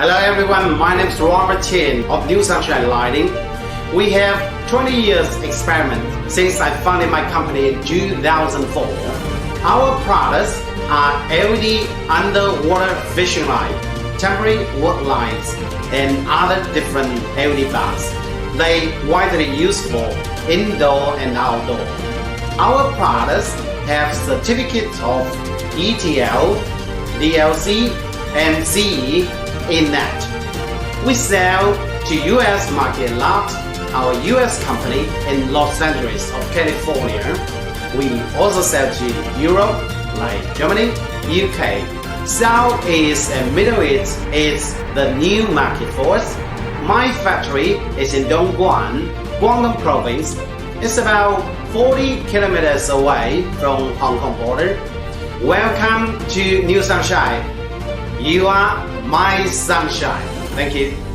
Hello everyone, my name is Robert Chen of New Sunshine Lighting. We have 20 years experiment since I founded my company in 2004. Our products are LED underwater fishing light, temporary work lights, and other different LED bulbs. They widely used for indoor and outdoor. Our products have certificates of ETL, DLC, and CE in that. We sell to US market a lot. Our US company in Los Angeles of California. We also sell to Europe like Germany, UK. South East and Middle East is the new market for us. My factory is in Dongguan, Guangdong province. It's about 40 kilometers away from Hong Kong border. Welcome to New Sunshine. You are my sunshine. Thank you.